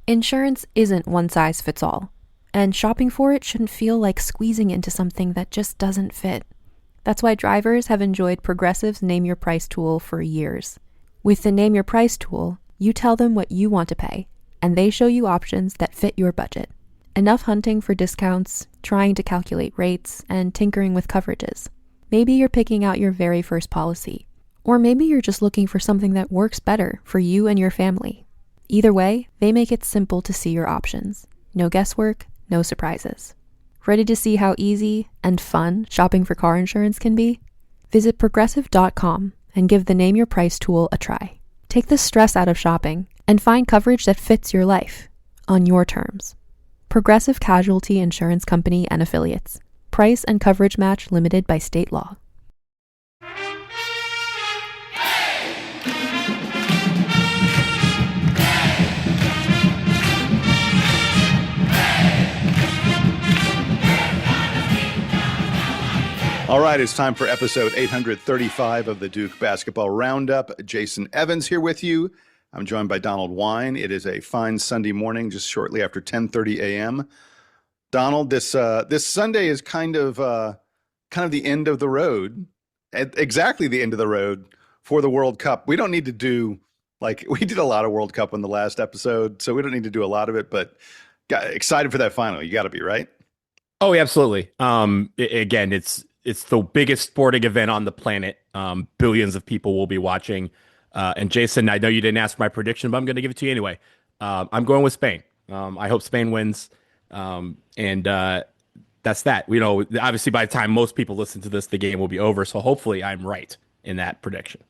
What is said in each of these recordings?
Insurance isn't one size fits all, and shopping for it shouldn't feel like squeezing into something that just doesn't fit. That's why drivers have enjoyed Progressive's Name Your Price tool for years. With the Name Your Price tool, you tell them what you want to pay, and they show you options that fit your budget. Enough hunting for discounts, trying to calculate rates, and tinkering with coverages. Maybe you're picking out your very first policy, or maybe you're just looking for something that works better for you and your family. Either way, they make it simple to see your options. No guesswork, no surprises. Ready to see how easy and fun shopping for car insurance can be? Visit Progressive.com and give the Name Your Price tool a try. Take the stress out of shopping and find coverage that fits your life, on your terms. Progressive Casualty Insurance Company and Affiliates. Price and coverage match limited by state law. All right, it's time for episode 835 of the Duke Basketball Roundup. Jason Evans here with you. I'm joined by Donald Wine. It is a fine Sunday morning, just shortly after 10:30 a.m. Donald, this Sunday is kind of the end of the road, exactly the end of the road for the World Cup. We don't need to do we did a lot of World Cup in the last episode, so we don't need to do a lot of it. But excited for that final. You got to be, right. Oh, absolutely. Again, it's the biggest sporting event on the planet. Billions of people will be watching. And Jason, I know you didn't ask my prediction, but I'm going to give it to you anyway. I'm going with Spain. I hope Spain wins. And that's that. Obviously, by the time most people listen to this, the game will be over. So hopefully, I'm right in that prediction.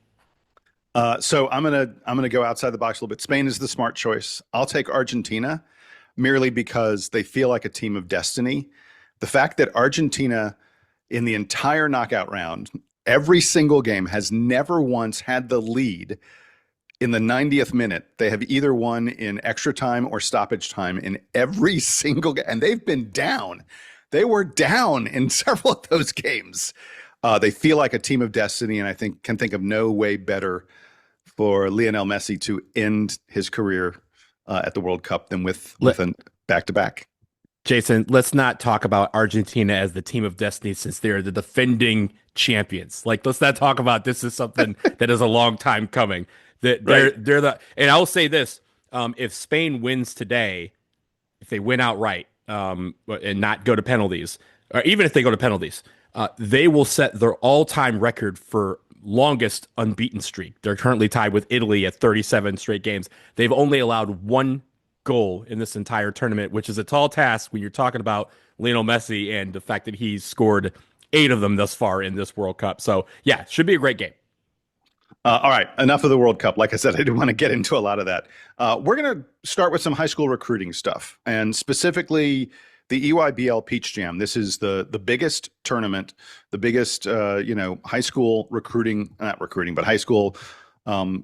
So I'm gonna go outside the box a little bit. Spain is the smart choice. I'll take Argentina merely because they feel like a team of destiny. The fact that Argentina, in the entire knockout round, every single game, has never once had the lead in the 90th minute. They have either won in extra time or stoppage time in every single game, and they've been down. They were down in several of those games. They feel like a team of destiny, and I can think of no way better for Lionel Messi to end his career at the World Cup than with a back-to-back. Jason, let's not talk about Argentina as the team of destiny since they're the defending champions. Let's not talk about this as something that is a long time coming. They're and I'll say this: if Spain wins today, if they win outright and not go to penalties, or even if they go to penalties, they will set their all-time record for longest unbeaten streak. They're currently tied with Italy at 37 straight games. They've only allowed one goal in this entire tournament, which is a tall task when you're talking about Lionel Messi and the fact that he's scored 8 of them thus far in this World Cup. So yeah, should be a great game. All right, enough of the World Cup. Like I said, I didn't want to get into a lot of that. We're going to start with some high school recruiting stuff, and specifically the EYBL Peach Jam. This is the biggest tournament, the biggest high school high school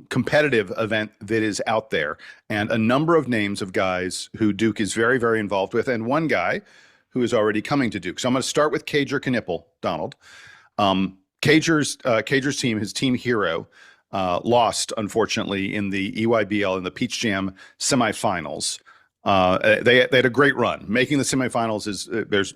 competitive event that is out there, and a number of names of guys who Duke is very, very involved with, and one guy who is already coming to Duke. So I'm going to start with Kager Knueppel, Donald. Kager's team, his team hero, lost, unfortunately, in the EYBL in the Peach Jam semifinals. They had a great run. Making the semifinals there's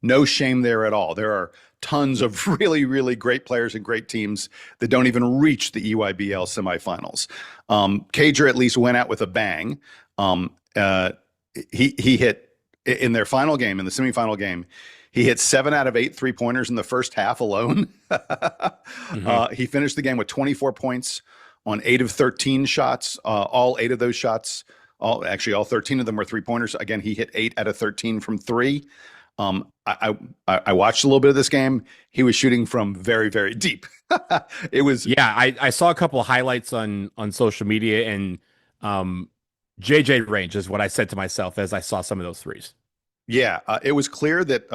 no shame there at all. There are tons of really, really great players and great teams that don't even reach the EYBL semifinals. Kager at least went out with a bang. He hit in their final game, in the semifinal game. He hit 7 out of 8 3-pointers in the first half alone. He finished the game with 24 points on 8 of 13 shots. All 8 of those shots, all 13 of them were 3-pointers. Again, he hit 8 out of 13 from 3. I watched a little bit of this game. He was shooting from very, very deep. It was I saw a couple of highlights on social media, and JJ range is what I said to myself as I saw some of those threes. Yeah, it was clear that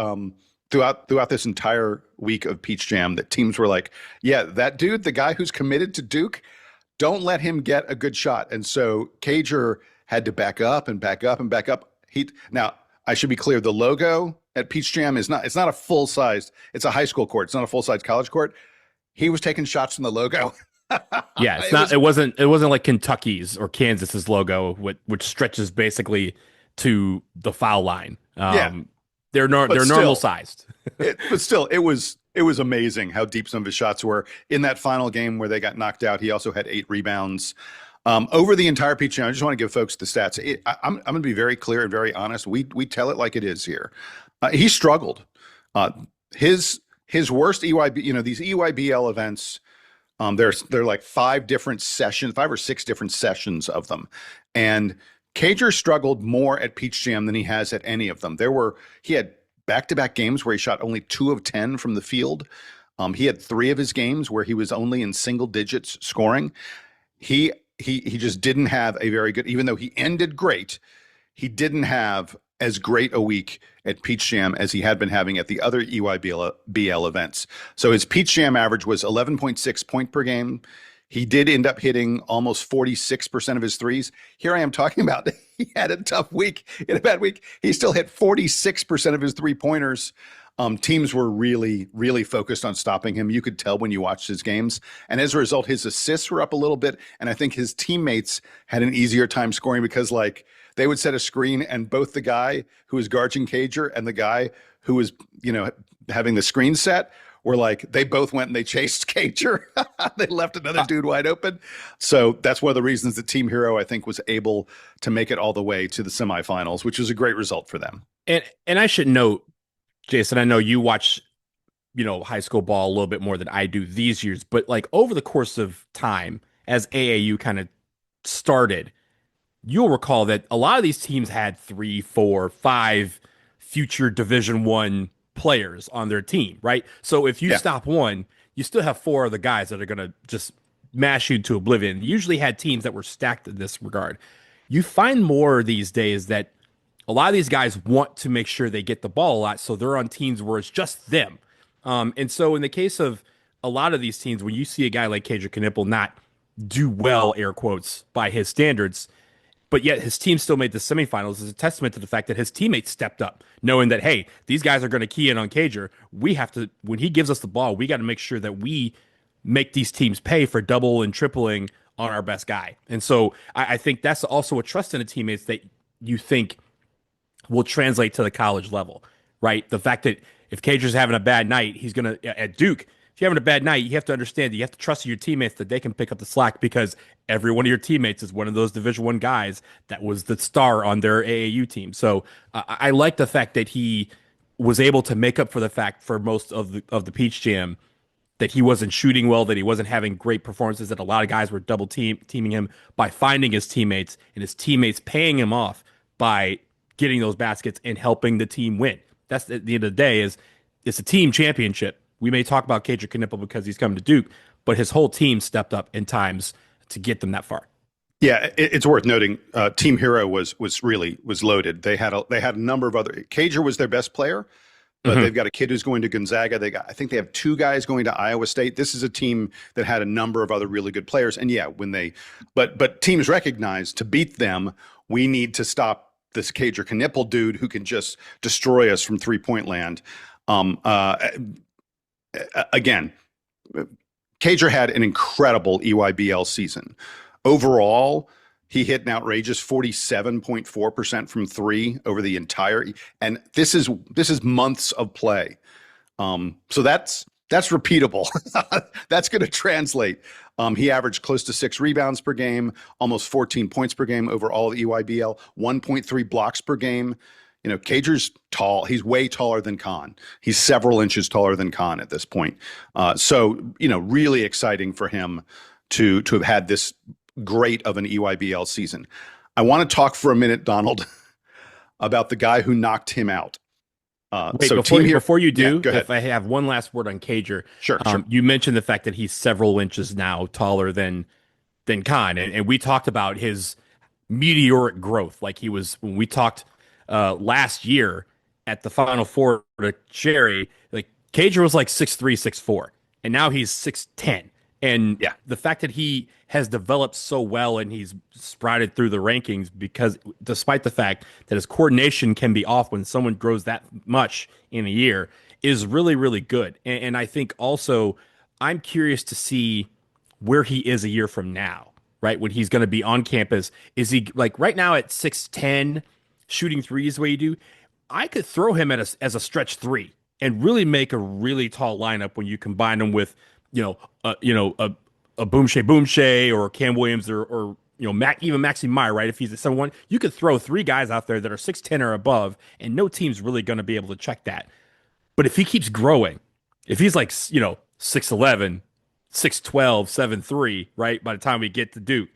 throughout this entire week of Peach Jam that teams were like, yeah, that dude, the guy who's committed to Duke, don't let him get a good shot. And so Kager had to back up and back up and back up. Now, I should be clear, the logo at Peach Jam it's not a full-sized, it's a high school court. It's not a full-size college court. He was taking shots from the logo Yeah, it wasn't like Kentucky's or Kansas's logo, which stretches basically to the foul line. Yeah, They're but normal still, sized. it was amazing how deep some of his shots were in that final game where they got knocked out. He also had 8 rebounds. Over the entire Peach Jam, I just want to give folks the stats. I'm going to be very clear and very honest. We tell it like it is here. He struggled. His worst EYB, these EYBL events. They're like 5 or 6 different sessions of them, and Kager struggled more at Peach Jam than he has at any of them. He had back-to-back games where he shot only 2 of 10 from the field. He had 3 of his games where he was only in single digits scoring. He just didn't have a very good, even though he ended great, he didn't have as great a week at Peach Jam as he had been having at the other EYBL events. So his Peach Jam average was 11.6 point per game. He did end up hitting almost 46% of his threes. Here I am talking about he had a tough week, in a bad week. He still hit 46% of his 3-pointers. Teams were really, really focused on stopping him. You could tell when you watched his games. And as a result, his assists were up a little bit. And I think his teammates had an easier time scoring because, like, they would set a screen and both the guy who was guarding Kager and the guy who was, having the screen set were like, they both went and they chased Kager. They left another dude wide open. So that's one of the reasons that Team Hero, I think, was able to make it all the way to the semifinals, which was a great result for them. And I should note, Jason, I know you watch, high school ball a little bit more than I do these years, but like over the course of time, as AAU kind of started, you'll recall that a lot of these teams had 3, 4, 5 future Division I players on their team, right? So if you stop one, you still have 4 other guys that are going to just mash you to oblivion. You usually had teams that were stacked in this regard. You find more these days that a lot of these guys want to make sure they get the ball a lot, so they're on teams where it's just them. And so in the case of a lot of these teams, when you see a guy like Kager Knueppel not do well, air quotes, by his standards, but yet his team still made the semifinals, is a testament to the fact that his teammates stepped up, knowing that, hey, these guys are going to key in on Kager. We have to, when he gives us the ball, we got to make sure that we make these teams pay for double and tripling on our best guy. And so I think that's also a trust in the teammates that you think will translate to the college level, right? The fact that if Kager's having a bad night, he's going to, at Duke, if you're having a bad night, you have to understand that you have to trust your teammates that they can pick up the slack because every one of your teammates is one of those Division I guys that was the star on their AAU team. So I like the fact that he was able to make up for the fact for most of the Peach Jam that he wasn't shooting well, that he wasn't having great performances, that a lot of guys were double teaming him by finding his teammates and his teammates paying him off by getting those baskets and helping the team win. That's at the end of the day it's a team championship. We may talk about Kager Knueppel because he's coming to Duke, but his whole team stepped up in times to get them that far. Yeah, it's worth noting. Team Hero was loaded. They had a number of other. Kager was their best player, but they've got a kid who's going to Gonzaga. I think they have 2 guys going to Iowa State. This is a team that had a number of other really good players. And yeah, but teams recognize to beat them, we need to stop this Kager Knueppel dude who can just destroy us from 3-point land. Again, Kager had an incredible EYBL season. Overall, he hit an outrageous 47.4% from 3 over the entire, and this is months of play. So that's repeatable. That's going to translate. He averaged close to 6 rebounds per game, almost 14 points per game over all the EYBL, 1.3 blocks per game. Kager's tall. He's way taller than Khan. He's several inches taller than Khan at this point. So really exciting for him to have had this great of an EYBL season. I want to talk for a minute, Donald, about the guy who knocked him out. Wait, before you do, if I have one last word on Kager, sure. You mentioned the fact that he's several inches now taller than Khan, and we talked about his meteoric growth. Like he was when we talked last year at the Final Four to Sherry, like Kager was like 6'3", 6'4", and now he's 6'10". And the fact that he has developed so well and he's sprouted through the rankings, because despite the fact that his coordination can be off when someone grows that much in a year, is really, really good. And I think also I'm curious to see where he is a year from now, right? When he's going to be on campus. Is he like right now at 6'10", shooting threes the way you do? I could throw him as a stretch three and really make a really tall lineup when you combine him with, a Boom Shea or Cam Williams or even Maxi Meyer, right? If he's a 7'1", you could throw three guys out there that are 6'10" or above, and no team's really going to be able to check that. But if he keeps growing, if he's like, 6'11", 6'12", 7'3", right? By the time we get to Duke,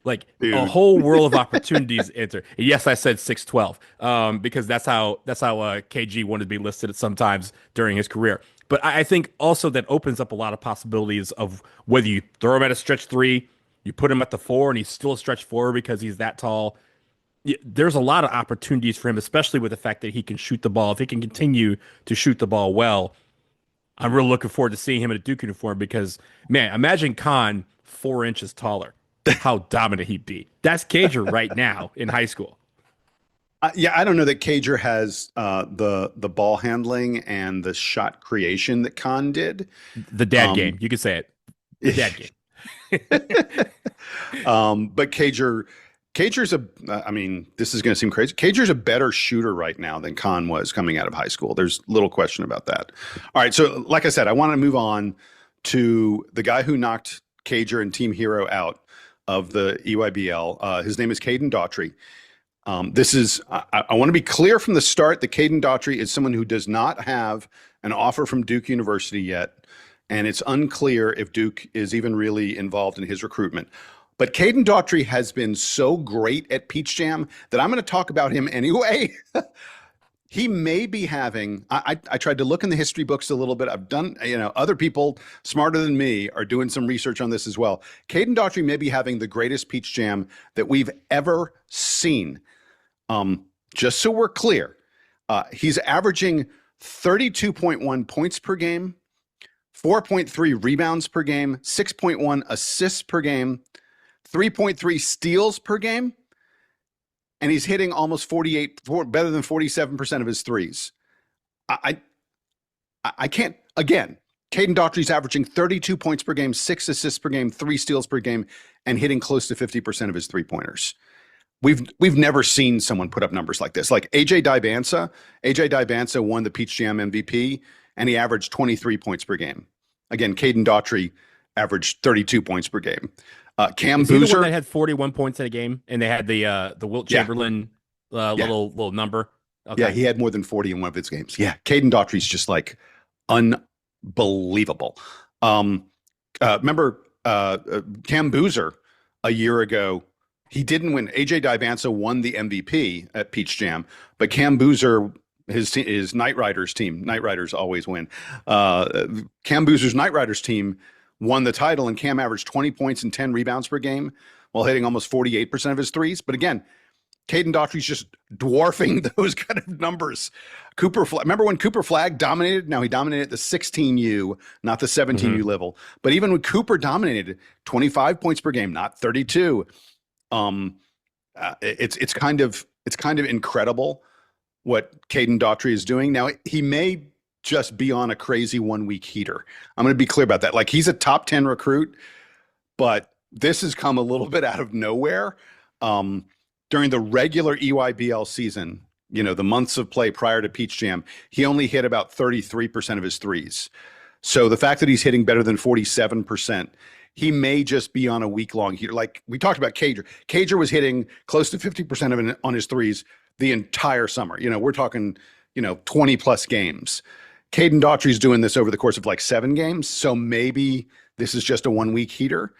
like Dude. a whole world of opportunities enter. Yes, I said 6'12", because that's how KG wanted to be listed at sometimes during his career. But I think also that opens up a lot of possibilities of whether you throw him at a stretch three, you put him at the four, and he's still a stretch four because he's that tall. There's a lot of opportunities for him, especially with the fact that he can shoot the ball. If he can continue to shoot the ball well, I'm really looking forward to seeing him in a Duke uniform because, man, imagine Khan 4 inches taller. How dominant he'd be. That's Kager right now in high school. I don't know that Kager has the ball handling and the shot creation that Khan did. The dad game, you could say it. The dad game. But Kager's this is going to seem crazy. Kager's a better shooter right now than Khan was coming out of high school. There's little question about that. All right, so like I said, I want to move on to the guy who knocked Kager and Team Hero out of the EYBL. His name is Caden Daughtry. I want to be clear from the start that Caden Daughtry is someone who does not have an offer from Duke University yet, and it's unclear if Duke is even really involved in his recruitment. But Caden Daughtry has been so great at Peach Jam that I'm going to talk about him anyway. He may be having, I tried to look in the history books a little bit. I've done, other people smarter than me are doing some research on this as well. Caden Daughtry may be having the greatest Peach Jam that we've ever seen. Just so we're clear, he's averaging 32.1 points per game, 4.3 rebounds per game, 6.1 assists per game, 3.3 steals per game. And he's hitting almost better than 47% of his threes. I can't, again, Caden Daughtry's averaging 32 points per game, 6 assists per game, 3 steals per game, and hitting close to 50% of his three-pointers. We've never seen someone put up numbers like this. Like AJ Dibansa won the Peach Jam MVP, and he averaged 23 points per game. Again, Caden Daughtry averaged 32 points per game. Cam Boozer, the one that had 41 points in a game, and they had the Wilt Chamberlain little number. Okay. Yeah, he had more than 40 in one of his games. Yeah, Caden Daughtry's just like unbelievable. Remember Cam Boozer a year ago? He didn't win. AJ Dibansa won the MVP at Peach Jam, but Cam Boozer, his Knight Riders team. Knight Riders always win. Cam Boozer's Knight Riders team won the title, and Cam averaged 20 points and 10 rebounds per game while hitting almost 48% of his threes. But again, Caden Daughtry's just dwarfing those kind of numbers. Remember when Cooper Flagg dominated? Now he dominated the 16U, not the 17U level. But even when Cooper dominated, 25 points per game, not 32. It's kind of incredible what Caden Daughtry is doing. Now he may just be on a crazy 1 week heater. I'm going to be clear about that. Like, he's a top 10 recruit, but this has come a little bit out of nowhere. During the regular EYBL season, the months of play prior to Peach Jam, he only hit about 33% of his threes. So the fact that he's hitting better than 47%, he may just be on a week-long heater. Like we talked about Kager. Kager was hitting close to 50% of it on his threes the entire summer. We're talking, 20 plus games. Caden Daughtry's doing this over the course of like 7 games. So maybe this is just a 1 week heater,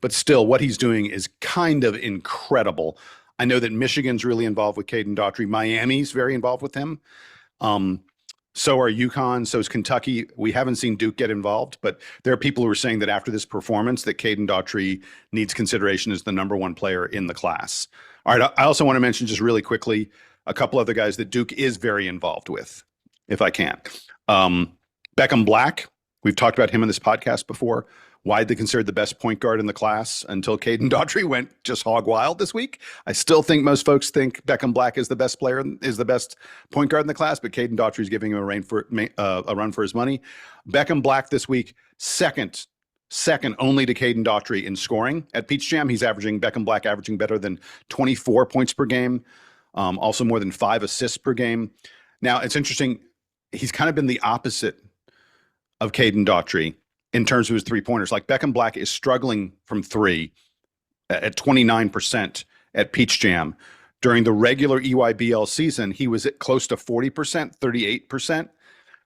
but still what he's doing is kind of incredible. I know that Michigan's really involved with Caden Daughtry. Miami's very involved with him. So are UConn, so is Kentucky. We haven't seen Duke get involved, but there are people who are saying that after this performance that Caden Daughtry needs consideration as the number 1 player in the class. All right, I also want to mention just really quickly a couple other guys that Duke is very involved with, if I can. Beckham Black, we've talked about him in this podcast before, widely considered the best point guard in the class until Caden Daughtry went just hog wild this week. I still think most folks think Beckham Black is the best point guard in the class, but Caden Daughtry is giving him a run for his money. Beckham Black this week, second second only to Caden Daughtry in scoring at Peach Jam. He's averaging, Beckham Black averaging better than 24 points per game, also more than 5 assists per game. Now, it's interesting. He's kind of been the opposite of Caden Daughtry in terms of his three-pointers. Like Beckham Black is struggling from three at 29% at Peach Jam. During the regular EYBL season, he was at close to 40%, 38%.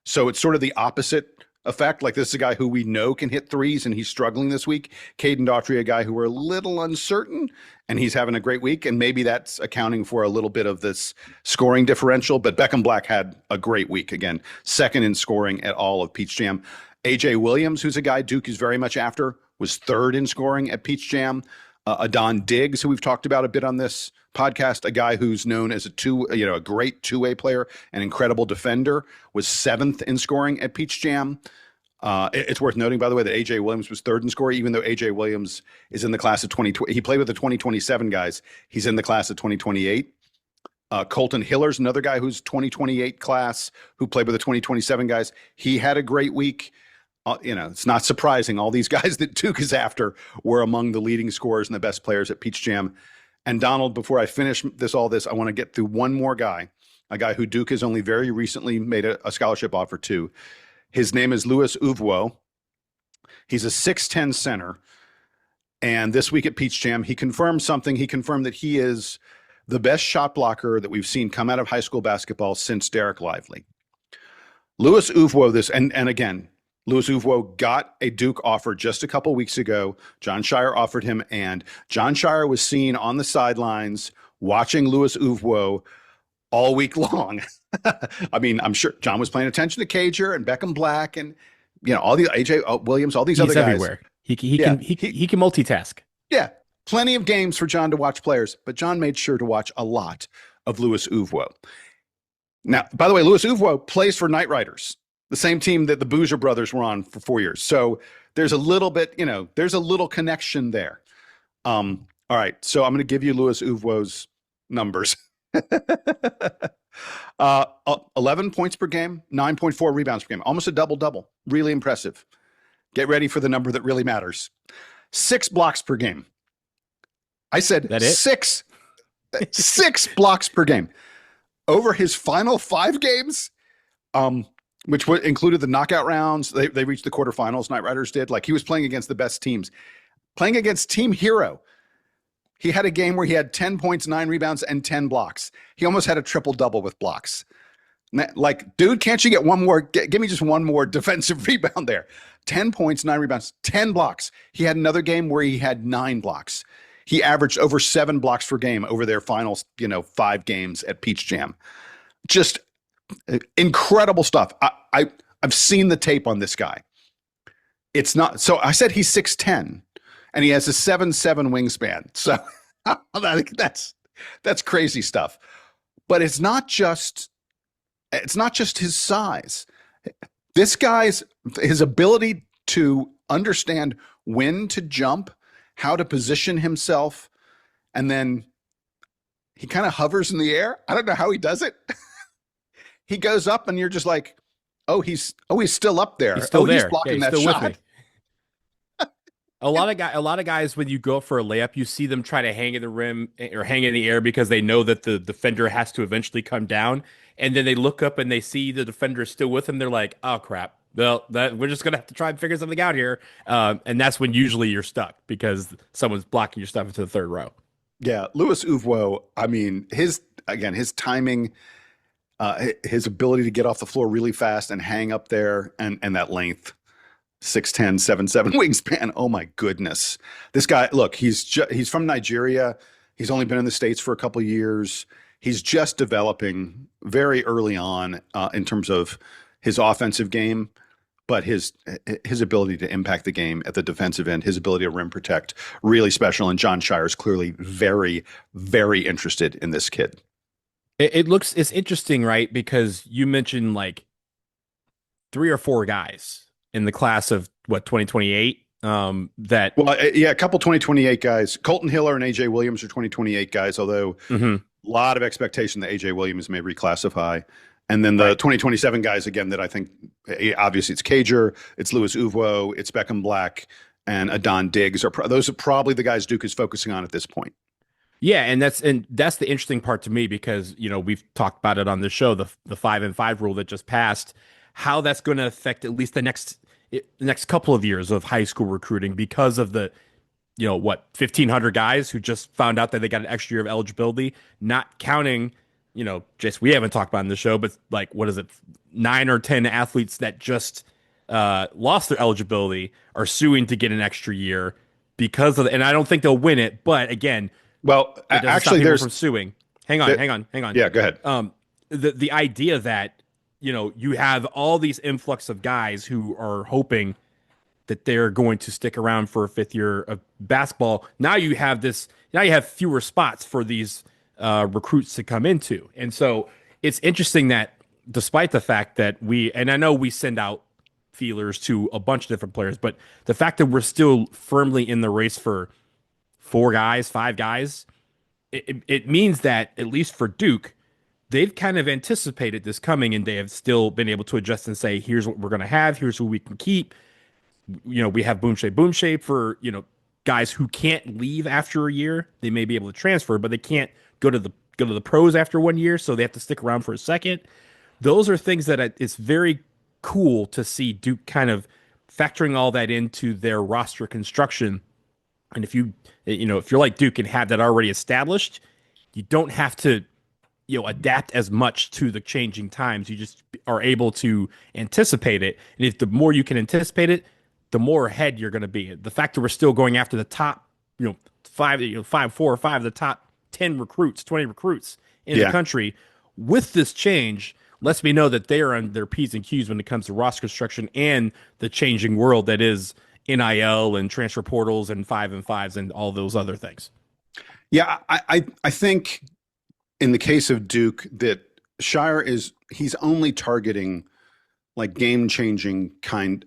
So it's sort of the opposite effect. Like, this is a guy who we know can hit threes, and he's struggling this week. Caden Daughtry, a guy who we're a little uncertain, and he's having a great week. And maybe that's accounting for a little bit of this scoring differential. But Beckham Black had a great week. Again, second in scoring at all of Peach Jam. AJ Williams, who's a guy Duke is very much after, was third in scoring at Peach Jam. Adon Diggs, who we've talked about a bit on this podcast, a guy who's known as a great two-way player, an incredible defender, was seventh in scoring at Peach Jam. It's worth noting, by the way, that AJ Williams was third in scoring, even though AJ Williams is in the class of 2020. He played with the 2027 guys. He's in the class of 2028. Colton Hiller's another guy who's 2028 class, who played with the 2027 guys. He had a great week. It's not surprising. All these guys that Duke is after were among the leading scorers and the best players at Peach Jam. And Donald, before I finish all this, I want to get through one more guy, a guy who Duke has only very recently made a scholarship offer to. His name is Louis Uvwo. He's a 6'10 center. And this week at Peach Jam, he confirmed something. He confirmed that he is the best shot blocker that we've seen come out of high school basketball since Derek Lively. Louis Uvwo, and again, Louis Uvwo got a Duke offer just a couple weeks ago. Jon Scheyer offered him, and Jon Scheyer was seen on the sidelines watching Louis Uvwo all week long. I mean, I'm sure John was paying attention to Kager and Beckham Black and all the AJ Williams, all these other guys. Everywhere. He can multitask. Yeah, plenty of games for John to watch players, but John made sure to watch a lot of Louis Uvwo. Now, by the way, Louis Uvwo plays for Knight Riders, the same team that the Boozer brothers were on for 4 years. So there's a little bit, there's a little connection there. All right, so I'm going to give you Louis Uvwo's numbers. 11 points per game, 9.4 rebounds per game, almost a double-double. Really impressive. Get ready for the number that really matters. 6 blocks per game. I said that it? 6 blocks per game. Over his final 5 games, which included the knockout rounds. They reached the quarterfinals, Knight Riders did. Like, he was playing against the best teams. Playing against Team Hero, he had a game where he had 10 points, 9 rebounds, and 10 blocks. He almost had a triple-double with blocks. Like, dude, can't you get one more? Give me just one more defensive rebound there. 10 points, 9 rebounds, 10 blocks. He had another game where he had 9 blocks. He averaged over 7 blocks per game over their final, 5 games at Peach Jam. Just incredible stuff. I've seen the tape on this guy. It's not, so I said he's 6'10", and he has a 7'7" wingspan. So that's crazy stuff. But it's not just his size. This guy's his ability to understand when to jump, how to position himself, and then he kind of hovers in the air. I don't know how he does it. He goes up, and you're just like, he's still up there. He's still there. He's blocking he's that still shot. with me. A lot of guys, when you go for a layup, you see them try to hang in the rim or hang in the air because they know that the defender has to eventually come down. And then they look up and they see the defender is still with them. They're like, oh, crap. Well, we're just going to have to try and figure something out here. And that's when usually you're stuck because someone's blocking your stuff into the third row. Yeah. Louis Uvwo, I mean, his timing, his ability to get off the floor really fast and hang up there and that length. 6'10", 7'7" wingspan. Oh my goodness. This guy, look, he's from Nigeria. He's only been in the States for a couple of years. He's just developing very early on in terms of his offensive game, but his ability to impact the game at the defensive end, his ability to rim protect, really special. And Jon Scheyer is clearly very, very interested in this kid. It's interesting, right? Because you mentioned like 3 or 4 guys in the class of 2028 a couple 2028 guys. Colton Hiller and AJ Williams are 2028 guys, although a lot of expectation that AJ Williams may reclassify. And then the 2027 guys, again, that I think obviously it's Kager, it's Louis Uvwo, it's Beckham Black, and Adon Diggs those are probably the guys Duke is focusing on at this point. Yeah, and that's the interesting part to me because we've talked about it on the show, the 5-5 rule that just passed, how that's going to affect at least the next couple of years of high school recruiting because of the 1,500 guys who just found out that they got an extra year of eligibility, not counting just we haven't talked about in the show, but like what is it, 9 or 10 athletes that just lost their eligibility are suing to get an extra year because of and I don't think they'll win it, but again. Well, actually, there's from suing. Hang on. Yeah, go ahead. The idea that you have all these influx of guys who are hoping that they're going to stick around for a fifth year of basketball. Now you have fewer spots for these recruits to come into, and so it's interesting that despite the fact that and I know we send out feelers to a bunch of different players, but the fact that we're still firmly in the race for 4 guys, 5 guys, it means that at least for Duke, they've kind of anticipated this coming and they have still been able to adjust and say, here's what we're going to have. Here's who we can keep. We have boom shape for, guys who can't leave after a year. They may be able to transfer, but they can't go to the pros after 1 year. So they have to stick around for a second. Those are things that it's very cool to see Duke kind of factoring all that into their roster construction. And if you're like Duke and have that already established, you don't have to, adapt as much to the changing times. You just are able to anticipate it. And if the more you can anticipate it, the more ahead you're going to be. The fact that we're still going after the top, 4 or 5 of the top 10 recruits, 20 recruits in the country with this change lets me know that they are on their P's and Q's when it comes to roster construction and the changing world that is NIL and transfer portals and 5-5s and all those other things. Yeah, I think in the case of Duke that Scheyer he's only targeting like game-changing kind,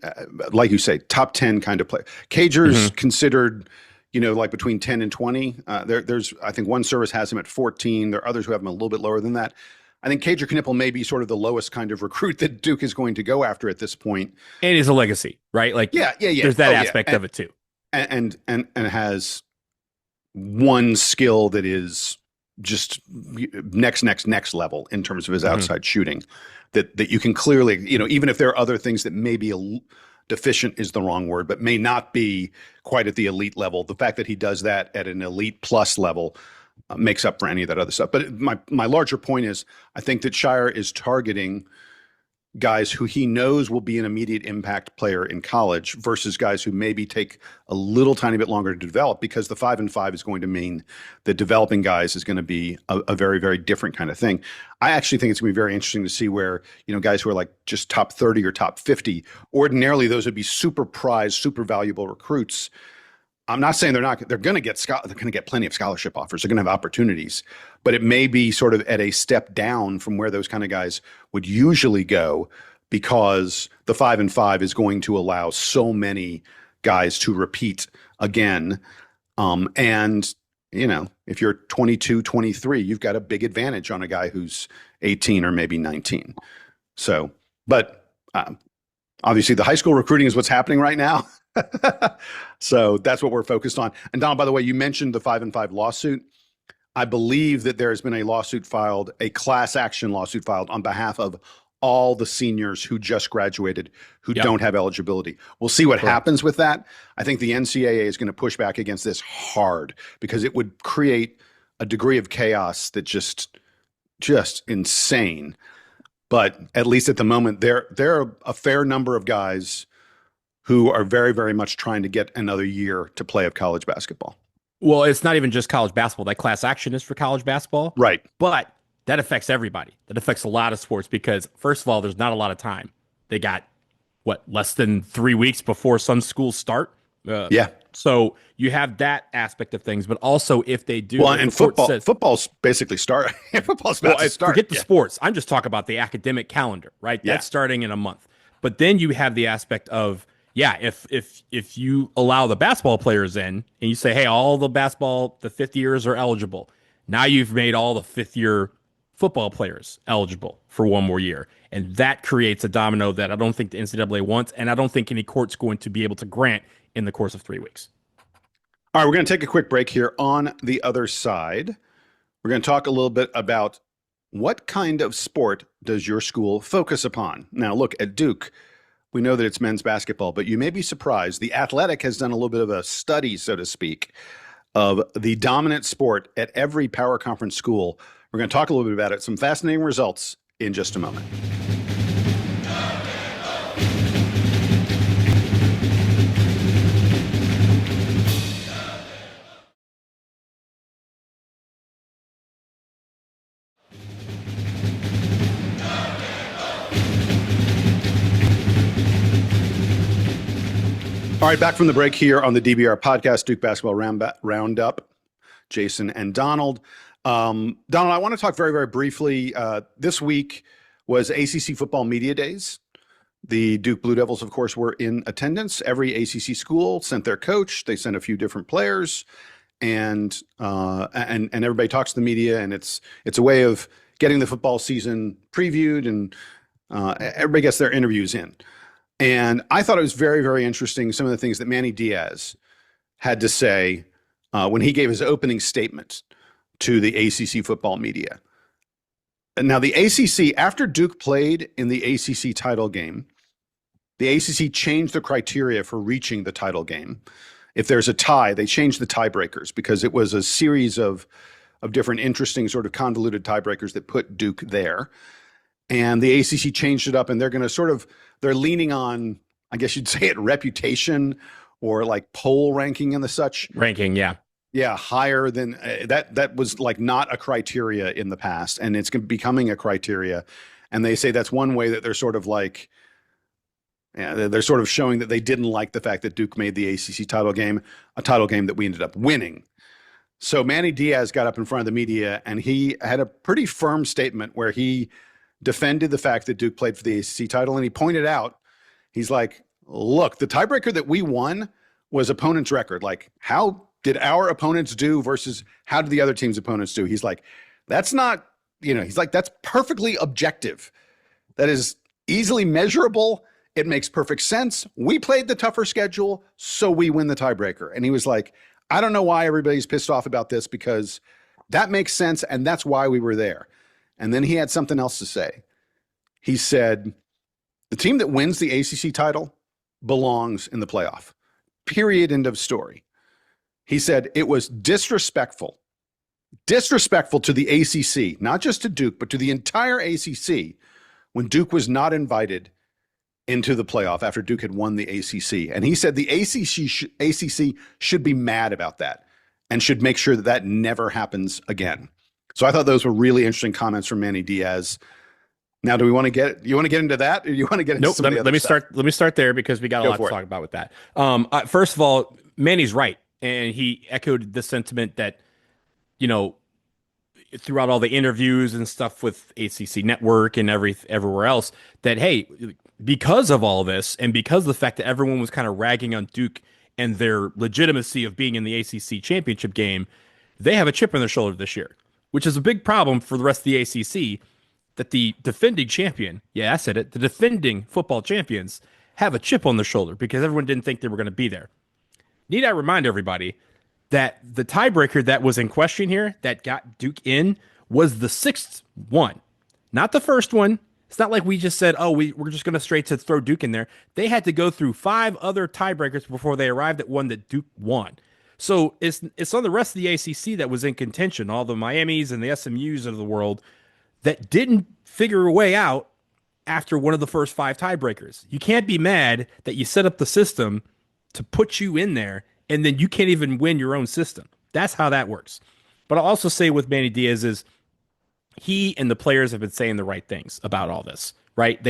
like you say, top 10 kind of play. Kager's considered, like between 10 and 20. There's I think one service has him at 14. There are others who have him a little bit lower than that. I think Kager Knueppel may be sort of the lowest kind of recruit that Duke is going to go after at this point. And he's a legacy, right? Like, yeah. There's that aspect of it too. And has one skill that is just next level in terms of his outside shooting that you can clearly, even if there are other things that may be deficient is the wrong word, but may not be quite at the elite level. The fact that he does that at an elite plus level makes up for any of that other stuff. But my larger point is, I think that Scheyer is targeting guys who he knows will be an immediate impact player in college versus guys who maybe take a little tiny bit longer to develop, because the 5-5 is going to mean that developing guys is going to be a very, very different kind of thing. I actually think it's going to be very interesting to see where, guys who are like just top 30 or top 50, ordinarily those would be super prized, super valuable recruits. I'm not saying they're going to get plenty of scholarship offers. They're going to have opportunities, but it may be sort of at a step down from where those kind of guys would usually go, because the 5-5 is going to allow so many guys to repeat again. And if you're 22, 23, you've got a big advantage on a guy who's 18 or maybe 19. So, but obviously the high school recruiting is what's happening right now. So that's what we're focused on. And Donald, by the way, you mentioned the 5-5 lawsuit. I believe that there has been a class action lawsuit filed on behalf of all the seniors who just graduated who don't have eligibility. We'll see what happens with that. I think the NCAA is going to push back against this hard, because it would create a degree of chaos that just insane. But at least at the moment, there are a fair number of guys who are very, very much trying to get another year to play of college basketball. Well, it's not even just college basketball. That class action is for college basketball. Right. But that affects everybody. That affects a lot of sports because, first of all, there's not a lot of time. They got, less than 3 weeks before some schools start? So you have that aspect of things, but also if they do... Well, and football's basically start. Football's about to start. Forget the sports. I'm just talking about the academic calendar, right? That's starting in a month. But then you have the aspect of, if you allow the basketball players in and you say, hey, all the fifth years are eligible. Now you've made all the fifth year football players eligible for one more year. And that creates a domino that I don't think the NCAA wants. And I don't think any court's going to be able to grant in the course of 3 weeks. All right, we're going to take a quick break here. On the other side, we're going to talk a little bit about what kind of sport does your school focus upon. Now, look, at Duke, we know that it's men's basketball, but you may be surprised. The Athletic has done a little bit of a study, so to speak, of the dominant sport at every power conference school. We're going to talk a little bit about it. Some fascinating results in just a moment. All right, back from the break here on the DBR podcast, Duke Basketball Roundup, Jason and Donald. Donald, I want to talk very, very briefly. This week was ACC Football Media Days. The Duke Blue Devils, of course, were in attendance. Every ACC school sent their coach. They sent a few different players, and everybody talks to the media, and it's a way of getting the football season previewed, and everybody gets their interviews in. And I thought it was very, very interesting, some of the things that Manny Diaz had to say when he gave his opening statement to the ACC Football Media. And now, the ACC, after Duke played in the ACC title game, the ACC changed the criteria for reaching the title game. If there's a tie, they changed the tiebreakers because it was a series of different interesting sort of convoluted tiebreakers that put Duke there. And the ACC changed it up, and they're going to they're leaning on, I guess you'd say it, reputation or like poll ranking and the such. Ranking, yeah. Yeah, higher than that was like not a criteria in the past, and it's becoming a criteria. And they say that's one way that they're sort of like, they're sort of showing that they didn't like the fact that Duke made the ACC title game a title game that we ended up winning. So Manny Diaz got up in front of the media, and he had a pretty firm statement where he defended the fact that Duke played for the ACC title, and he pointed out, he's like, look, the tiebreaker that we won was opponent's record. Like, how did our opponents do versus how did the other team's opponents do? He's like, that's not, he's like, that's perfectly objective. That is easily measurable. It makes perfect sense. We played the tougher schedule, so we win the tiebreaker. And he was like, I don't know why everybody's pissed off about this, because that makes sense, and that's why we were there. And then he had something else to say. He said, the team that wins the ACC title belongs in the playoff. Period. End of story. He said it was disrespectful to the ACC, not just to Duke, but to the entire ACC, when Duke was not invited into the playoff after Duke had won the ACC. And he said the ACC should be mad about that and should make sure that that never happens again. So I thought those were really interesting comments from Manny Diaz. Now, do you want to get into that, or do you want to get into let me start there, because we got a lot to talk about with that. First of all, Manny's right, and he echoed the sentiment that, throughout all the interviews and stuff with ACC Network and everywhere else, that, hey, because of all this, and because of the fact that everyone was kind of ragging on Duke and their legitimacy of being in the ACC championship game, they have a chip on their shoulder this year, which is a big problem for the rest of the ACC, that the defending champion, yeah, I said it, the defending football champions have a chip on their shoulder because everyone didn't think they were going to be there. Need I remind everybody that the tiebreaker that was in question here that got Duke in was the sixth one, not the first one. It's not like we just said, oh, we're just going to straight to throw Duke in there. They had to go through 5 other tiebreakers before they arrived at one that Duke won. So it's on the rest of the ACC that was in contention, all the Miamis and the SMUs of the world that didn't figure a way out after one of the first 5 tiebreakers. You can't be mad that you set up the system to put you in there, and then you can't even win your own system. That's how that works. But I'll also say with Manny Diaz is he and the players have been saying the right things about all this, right?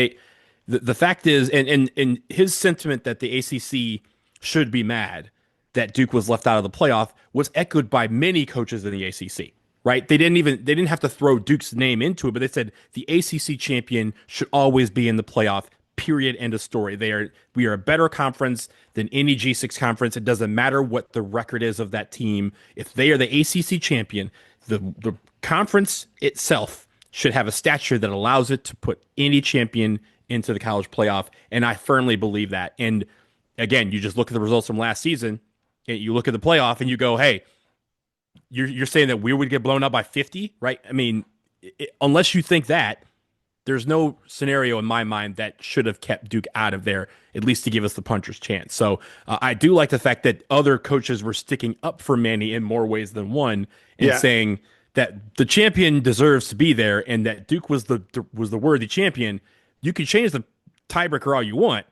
The fact is, and his sentiment that the ACC should be mad that Duke was left out of the playoff was echoed by many coaches in the ACC, right? They didn't have to throw Duke's name into it, but they said the ACC champion should always be in the playoff, period, end of story. We are a better conference than any G6 conference. It doesn't matter what the record is of that team. If they are the ACC champion, the conference itself should have a stature that allows it to put any champion into the college playoff. And I firmly believe that. And again, you just look at the results from last season, and you look at the playoff, and you go, hey, you're saying that we would get blown up by 50, right? I mean, unless you think that, there's no scenario in my mind that should have kept Duke out of there, at least to give us the puncher's chance. So I do like the fact that other coaches were sticking up for Manny in more ways than one, and saying that the champion deserves to be there, and that Duke was the worthy champion. You can change the tiebreaker all you want.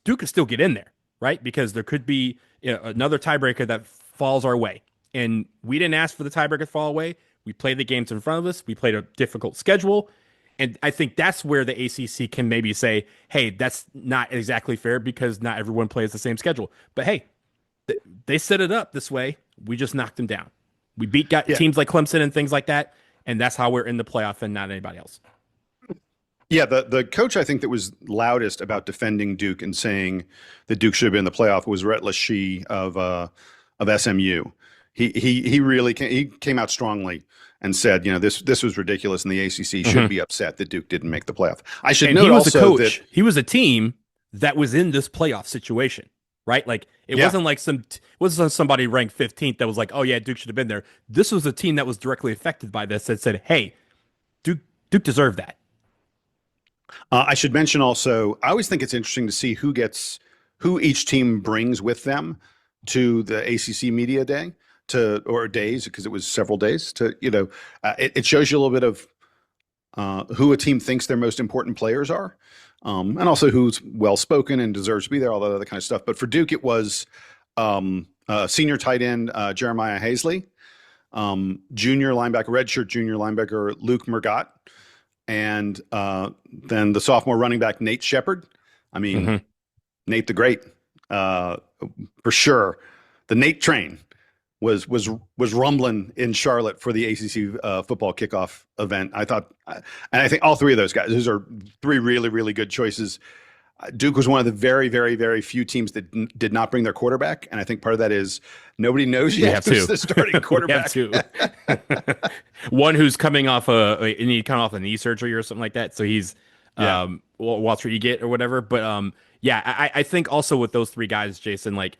Duke can still get in there, right? Because there could be another tiebreaker that falls our way. And we didn't ask for the tiebreaker to fall away. We played the games in front of us. We played a difficult schedule. And I think that's where the ACC can maybe say, hey, that's not exactly fair because not everyone plays the same schedule. But hey, they set it up this way. We just knocked them down. We beat teams like Clemson and things like that. And that's how we're in the playoff and not anybody else. Yeah, the coach I think that was loudest about defending Duke and saying that Duke should have been in the playoff was Rhett Lashee of SMU. He really came out strongly and said, this was ridiculous, and the ACC should be upset that Duke didn't make the playoff. I should note also a coach. That he was a team that was in this playoff situation, right? Like it wasn't like somebody ranked 15th that was like, oh yeah, Duke should have been there. This was a team that was directly affected by this that said, hey, Duke deserved that. I should mention also, I always think it's interesting to see who each team brings with them to the ACC Media Day or days, because it was several days it shows you a little bit of who a team thinks their most important players are, and also who's well-spoken and deserves to be there, all that other kind of stuff. But for Duke, it was senior tight end Jeremiah Hazley, junior linebacker, redshirt junior linebacker Luke Mergott, and then the sophomore running back Nate Shepard. I mean, Nate the Great, for sure. The Nate train was rumbling in Charlotte for the ACC football kickoff event. I thought, and I think all three of those guys, those are three really, really good choices. Duke was one of the very, very, very few teams that did not bring their quarterback, and I think part of that is nobody knows yet who's the starting quarterback. One who's coming off a knee surgery or something like that, so he's Walter Eget or whatever. But I think also with those three guys, Jason, like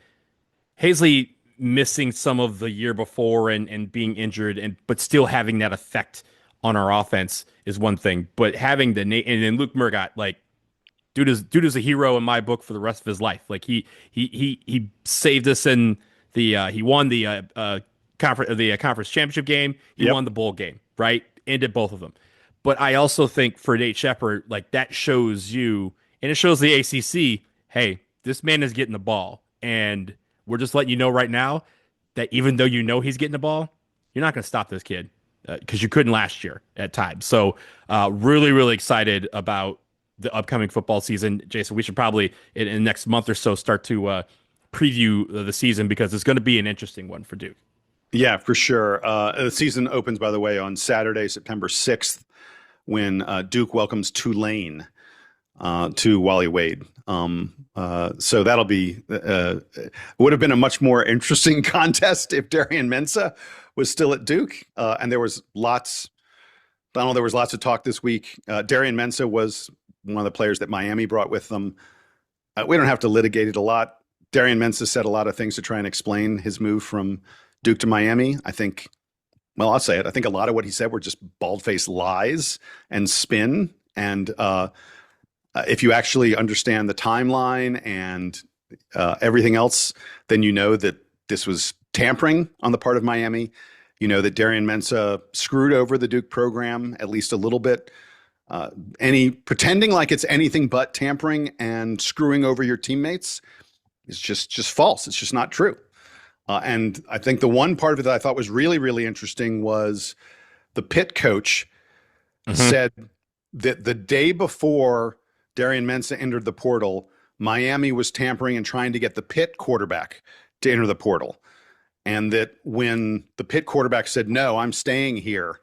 Hazley missing some of the year before and being injured, but still having that effect on our offense is one thing. But having and then Luke Mergott, like. Dude is a hero in my book for the rest of his life. Like he saved us in he won the conference championship game. He won the bowl game, right? Ended both of them. But I also think for Nate Shepard, like that shows you, and it shows the ACC, hey, this man is getting the ball, and we're just letting you know right now that even though he's getting the ball, you're not going to stop this kid because you couldn't last year at times. So really, really excited about the upcoming football season. Jason, we should probably in the next month or so start to preview the season, because it's going to be an interesting one for Duke. Yeah, for sure. The season opens, by the way, on Saturday, September 6th, when Duke welcomes Tulane to Wally Wade. So that'll be would have been a much more interesting contest if Darian Mensah was still at Duke. And there was lots of talk this week. Darian Mensah was one of the players that Miami brought with them. We don't have to litigate it a lot. Darian Mensah said a lot of things to try and explain his move from Duke to Miami. I think, well, I'll say it. I think a lot of what he said were just bald-faced lies and spin. And if you actually understand the timeline and everything else, then you know that this was tampering on the part of Miami. You know that Darian Mensah screwed over the Duke program at least a little bit. Pretending like it's anything but tampering and screwing over your teammates is just false. It's just not true. And I think the one part of it that I thought was really, really interesting was the Pitt coach said that the day before Darian Mensah entered the portal, Miami was tampering and trying to get the Pitt quarterback to enter the portal. And that when the Pitt quarterback said, no, I'm staying here,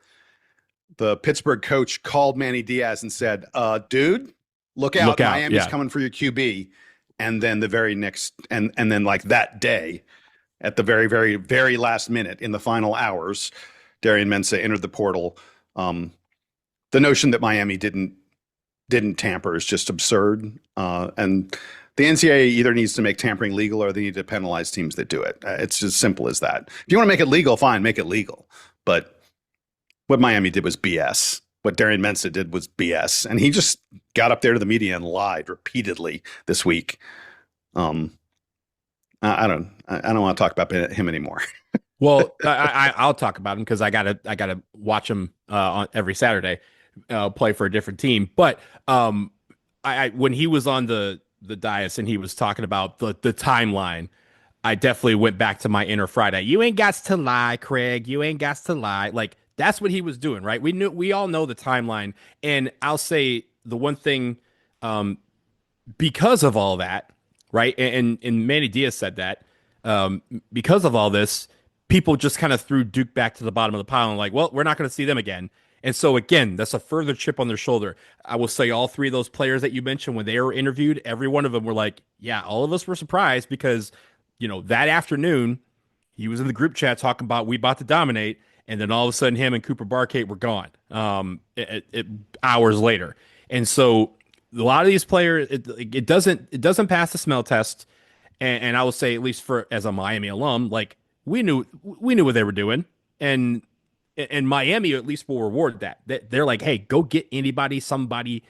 the Pittsburgh coach called Manny Diaz and said, dude, look out. Miami's coming for your QB. And then the very next, and then like that day, at the very, very, very last minute in the final hours, Darian Mensah entered the portal. The notion that Miami didn't tamper is just absurd. And The NCAA either needs to make tampering legal or they need to penalize teams that do it. It's as simple as that. If you want to make it legal, fine, make it legal. But what Miami did was BS. What Darian Mensah did was BS. And he just got up there to the media and lied repeatedly this week. I don't want to talk about him anymore. Well, I'll talk about him because I gotta watch him on every Saturday play for a different team. But when he was on the dais and he was talking about the timeline, I definitely went back to my inner Friday. You ain't got to lie, Craig. You ain't got to lie. Like, that's what he was doing, right? We all know the timeline. And I'll say the one thing, because of all that, right? And Manny Diaz said that, because of all this, people just kind of threw Duke back to the bottom of the pile and like, well, we're not going to see them again. And so again, that's a further chip on their shoulder. I will say all three of those players that you mentioned, when they were interviewed, every one of them were like, yeah, all of us were surprised because, that afternoon he was in the group chat talking about we about to dominate. And then all of a sudden him and Cooper Barkate were gone hours later. And so a lot of these players, it doesn't pass the smell test. And I will say, at least as a Miami alum, like we knew what they were doing. And Miami at least will reward that. They're like, hey, go get somebody,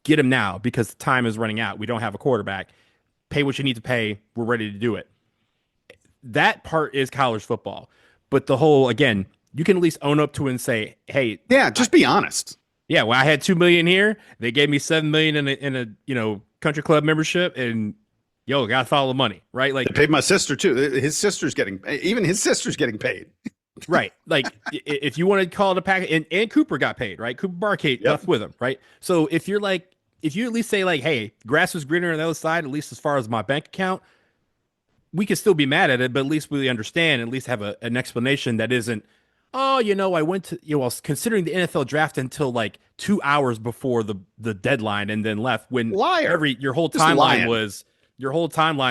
get him now because the time is running out. We don't have a quarterback. Pay what you need to pay. We're ready to do it. That part is college football. But the whole, again, you can at least own up to it and say, hey. Yeah, just be honest. Yeah, well, I had $2 million here. They gave me $7 million in a country club membership, and gotta follow the money, right? Like, they paid my sister too. His sister's getting paid. Right. Like, if you want to call it a package, and Cooper got paid, right? Cooper Barkate left with him, right? So if you at least say like, hey, grass was greener on the other side, at least as far as my bank account, we can still be mad at it, but at least we understand, at least have an explanation that isn't, oh, I went to, considering the NFL draft until like 2 hours before the deadline and then left when your whole timeline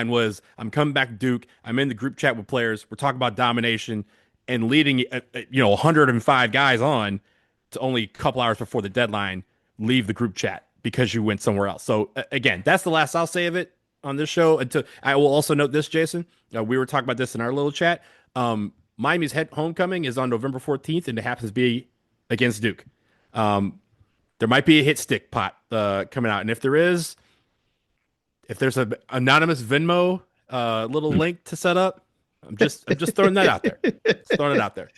was, I'm coming back to Duke. I'm in the group chat with players. We're talking about domination and leading, 105 guys on to only a couple hours before the deadline, leave the group chat because you went somewhere else. So again, that's the last I'll say of it on this show. Until I will also note this, Jason, we were talking about this in our little chat. Miami's homecoming is on November 14th, and it happens to be against Duke. There might be a hit stick pot coming out, and if there's an anonymous Venmo little link to set up, I'm just throwing that out there. Throwing it out there.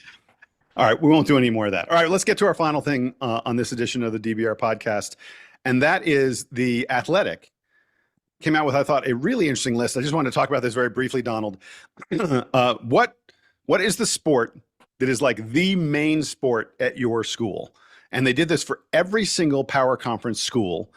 All right, we won't do any more of that. All right, let's get to our final thing on this edition of the DBR podcast, and that is The Athletic came out with, I thought, a really interesting list. I just wanted to talk about this very briefly, Donald. What is the sport that is like the main sport at your school? And they did this for every single power conference school.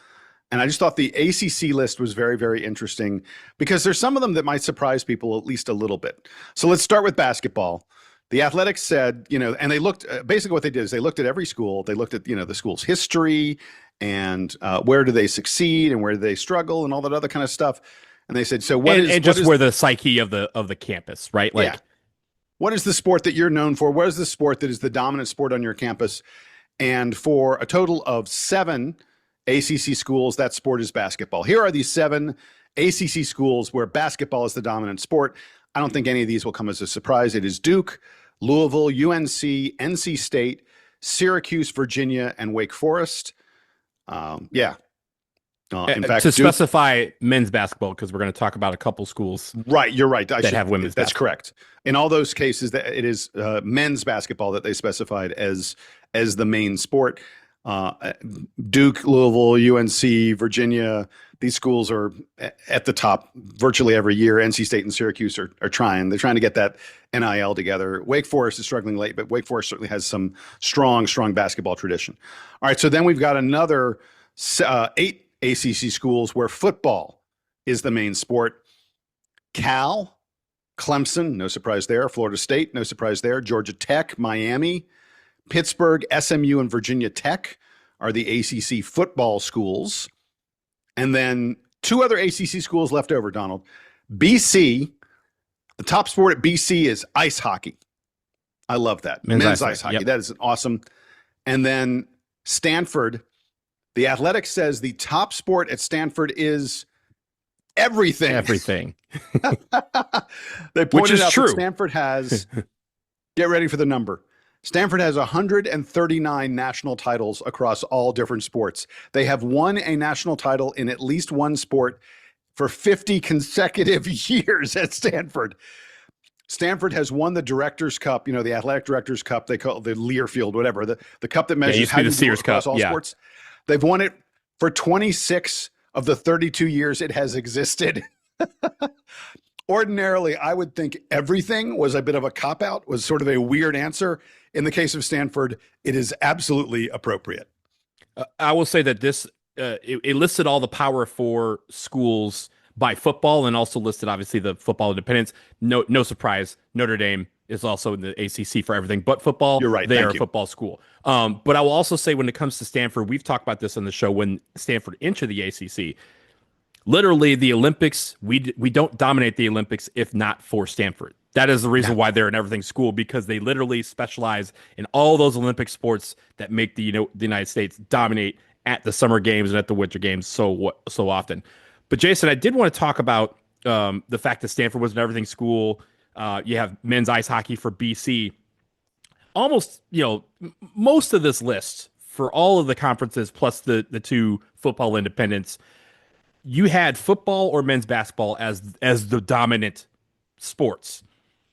And I just thought the ACC list was very, very interesting because there's some of them that might surprise people at least a little bit. So let's start with basketball. The Athletics said, and they looked, basically what they did is they looked at every school. They looked at, the school's history and where do they succeed and where do they struggle and all that other kind of stuff. And they said, so what is where the psyche of the campus, right? Like, what is the sport that you're known for? What is the sport that is the dominant sport on your campus? And for a total of 7 ACC schools, that sport is basketball. Here are these 7 ACC schools where basketball is the dominant sport. I don't think any of these will come as a surprise. It is Duke, Louisville, UNC, NC State, Syracuse, Virginia, and Wake Forest. In fact, to specify men's basketball, because we're going to talk about a couple schools. Right, you're right. That have women's. That's correct. In all those cases, that it is men's basketball that they specified as the main sport. Duke, Louisville, UNC, Virginia, these schools are at the top virtually every year. NC State and Syracuse are trying. They're trying to get that NIL together. Wake Forest is struggling late, but Wake Forest certainly has some strong basketball tradition. All right, so then we've got another 8 ACC schools where football is the main sport. Cal, Clemson, no surprise there. Florida State, no surprise there. Georgia Tech, Miami, Pittsburgh, SMU, and Virginia Tech are the ACC football schools. And then 2 other ACC schools left over, Donald. BC, the top sport at BC is ice hockey. I love that. Men's ice hockey. Yep. That is awesome. And then Stanford, the Athletic says the top sport at Stanford is Everything. Everything. They Which pointed is out true. that Stanford has, get ready for the number. Stanford has 139 national titles across all different sports. They have won a national title in at least one sport for 50 consecutive years at Stanford. Stanford has won the Directors Cup, the Athletic Directors Cup, they call it the Learfield, whatever, the cup that measures how you do across all sports. They've won it for 26 of the 32 years it has existed. Ordinarily, I would think everything was a bit of a cop-out, was sort of a weird answer. In the case of Stanford, it is absolutely appropriate. I will say that this, it listed all the Power 4 schools by football and also listed, obviously, the football independents. No surprise, Notre Dame is also in the ACC for everything but football. You're right. They are a football school. But I will also say when it comes to Stanford, we've talked about this on the show, when Stanford entered the ACC, literally the Olympics, we don't dominate the Olympics if not for Stanford. That is the reason why they're an everything school, because they literally specialize in all those Olympic sports that make the United States dominate at the summer games and at the winter games so often. But Jason, I did want to talk about the fact that Stanford was an everything school. You have men's ice hockey for BC. Almost, most of this list for all of the conferences plus the two football independents, you had football or men's basketball as the dominant sports.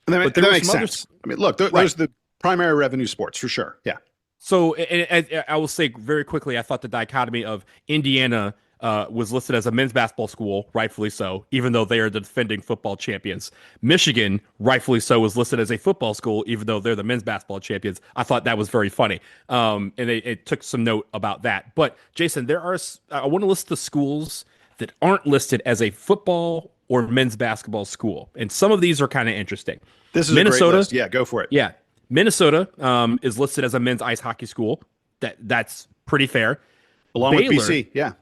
And that makes sense. I mean, look, those are the primary revenue sports for sure. Yeah. So and I will say very quickly, I thought the dichotomy of Indiana was listed as a men's basketball school, rightfully so, even though they are the defending football champions. Michigan, rightfully so, was listed as a football school, even though they're the men's basketball champions. I thought that was very funny. And it took some note about that. But Jason, I want to list the schools that aren't listed as a football or men's basketball school. And some of these are kind of interesting. This is Minnesota, a great list. Yeah, go for it. Yeah. Minnesota is listed as a men's ice hockey school. That's pretty fair. Along with BC, yeah.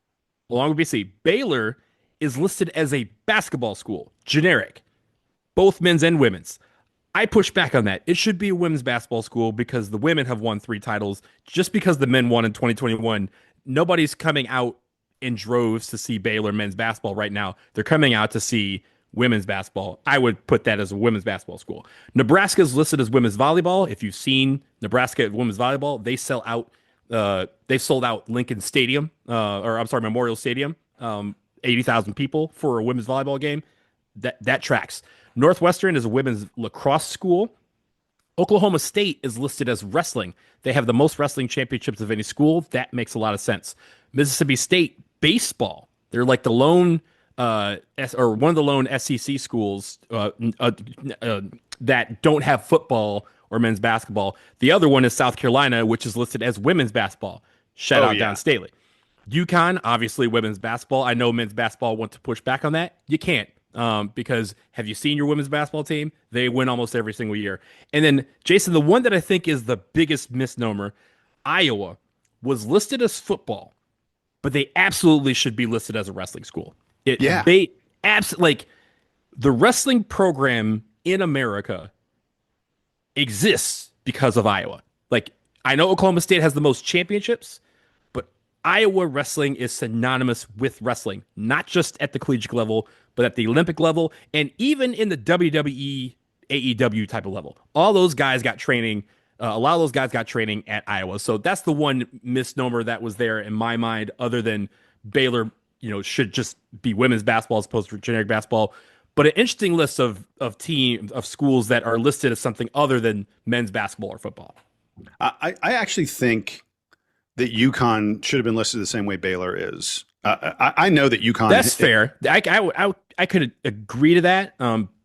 Along with BC. Baylor is listed as a basketball school, generic, both men's and women's. I push back on that. It should be a women's basketball school because the women have won 3 titles. Just because the men won in 2021, nobody's coming out in droves to see Baylor men's basketball right now. They're coming out to see women's basketball. I would put that as a women's basketball school. Nebraska is listed as women's volleyball. If you've seen Nebraska women's volleyball, they sell out. They sold out Lincoln Stadium, Memorial Stadium, 80,000 people for a women's volleyball game. That tracks. Northwestern is a women's lacrosse school. Oklahoma State is listed as wrestling. They have the most wrestling championships of any school. That makes a lot of sense. Mississippi State baseball. They're like the lone one of the lone SEC schools that don't have football or men's basketball. The other one is South Carolina, which is listed as women's basketball. Shout out Don Staley. UConn, obviously women's basketball. I know men's basketball want to push back on that. You can't because have you seen your women's basketball team? They win almost every single year. And then, Jason, the one that I think is the biggest misnomer, Iowa was listed as football, but they absolutely should be listed as a wrestling school. The wrestling program in America exists because of Iowa. Like, I know Oklahoma State has the most championships, but Iowa wrestling is synonymous with wrestling, not just at the collegiate level, but at the Olympic level, and even in the WWE, AEW type of level. All those guys got training. A lot of those guys got training at Iowa. So that's the one misnomer that was there in my mind, other than Baylor, should just be women's basketball as opposed to generic basketball. But an interesting list of schools that are listed as something other than men's basketball or football. I actually think that UConn should have been listed the same way Baylor is. I know that UConn. That's fair. I could agree to that.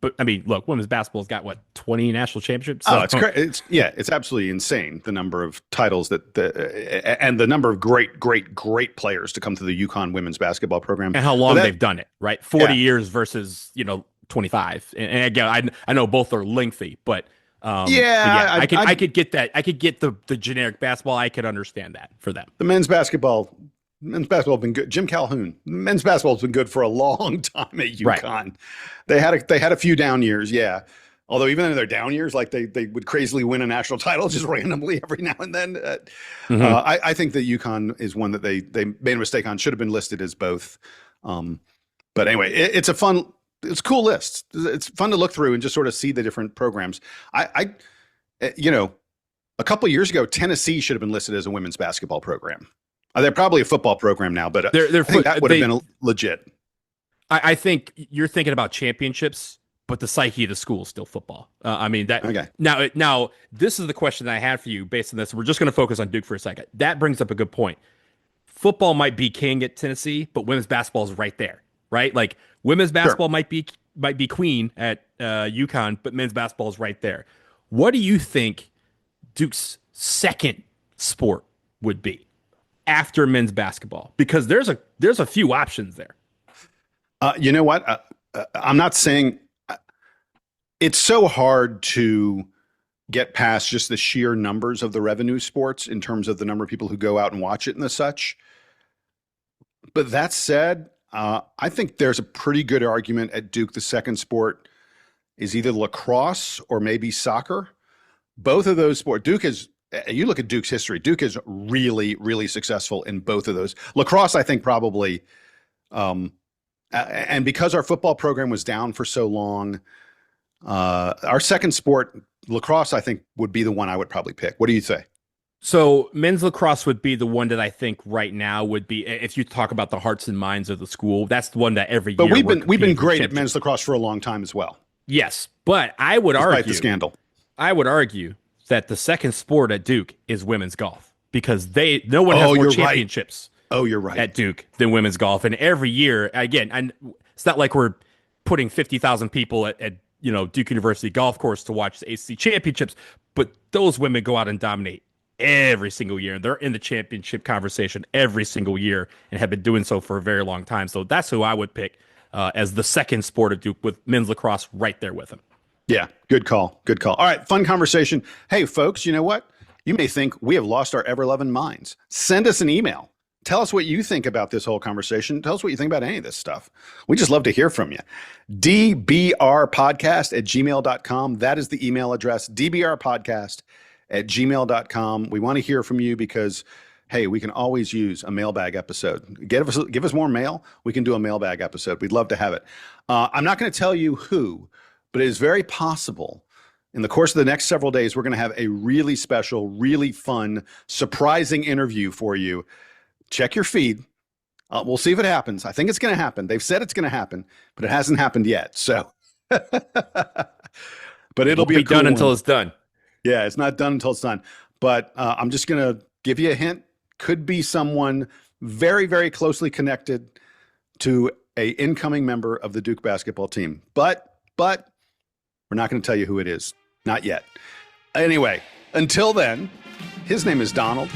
But I mean, look, women's basketball's got 20 national championships. So. Oh, it's absolutely insane, the number of titles and the number of great players to come to the UConn women's basketball program, and how long they've done it. Right, 40 years versus 25. And again, I know both are lengthy, but I could get that. I could get the generic basketball. I could understand that for them. The men's basketball has been good. Jim Calhoun, men's basketball has been good for a long time at UConn. Right. They had a few down years, yeah. Although even in their down years, like they would crazily win a national title just randomly every now and then. I think that UConn is one that they made a mistake on. Should have been listed as both. But anyway, it's a cool list. It's fun to look through and just sort of see the different programs. A couple of years ago, Tennessee should have been listed as a women's basketball program. They're probably a football program now, but I think that would have been legit. I think you're thinking about championships, but the psyche of the school is still football. Okay. Now, this is the question that I had for you based on this. We're just going to focus on Duke for a second. That brings up a good point. Football might be king at Tennessee, but women's basketball is right there, right? Like women's basketball might be queen at UConn, but men's basketball is right there. What do you think Duke's second sport would be after men's basketball? Because there's a few options there. You know what? I'm not saying it's so hard to get past just the sheer numbers of the revenue sports in terms of the number of people who go out and watch it and the such. But that said, I think there's a pretty good argument at Duke. The second sport is either lacrosse or maybe soccer. Both of those sports, you look at Duke's history, Duke is really, really successful in both of those. Lacrosse, I think probably, and because our football program was down for so long, our second sport, lacrosse, I think would be the one I would probably pick. What do you say? So men's lacrosse would be the one that I think right now would be, if you talk about the hearts and minds of the school, that's the one that every year. But we've been great at men's lacrosse for a long time as well. Yes, but I would argue the scandal. I would argue that the second sport at Duke is women's golf because no one has more championships. Right. Oh, you're right. At Duke than women's golf, and every year, again, it's not like we're putting 50,000 people at Duke University golf course to watch the ACC championships, but those women go out and dominate every single year. They're in the championship conversation every single year and have been doing so for a very long time. So that's who I would pick as the second sport at Duke, with men's lacrosse right there with them. Yeah, good call. Good call. All right, fun conversation. Hey, folks, you know what? You may think we have lost our ever-loving minds. Send us an email. Tell us what you think about this whole conversation. Tell us what you think about any of this stuff. We just love to hear from you. dbrpodcast@gmail.com. That is the email address, dbrpodcast@gmail.com. We want to hear from you because, hey, we can always use a mailbag episode. Give us more mail. We can do a mailbag episode. We'd love to have it. I'm not going to tell you who, but it is very possible in the course of the next several days, we're going to have a really special, really fun, surprising interview for you. Check your feed. We'll see if it happens. I think it's going to happen. They've said it's going to happen, but it hasn't happened yet. So, but it'll be done until it's done. Yeah, it's not done until it's done. But I'm just going to give you a hint. Could be someone very, very closely connected to a incoming member of the Duke basketball team. But we're not going to tell you who it is. Not yet. Anyway, until then, his name is Donald.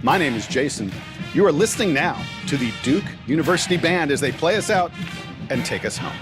My name is Jason. You are listening now to the Duke University Band as they play us out and take us home.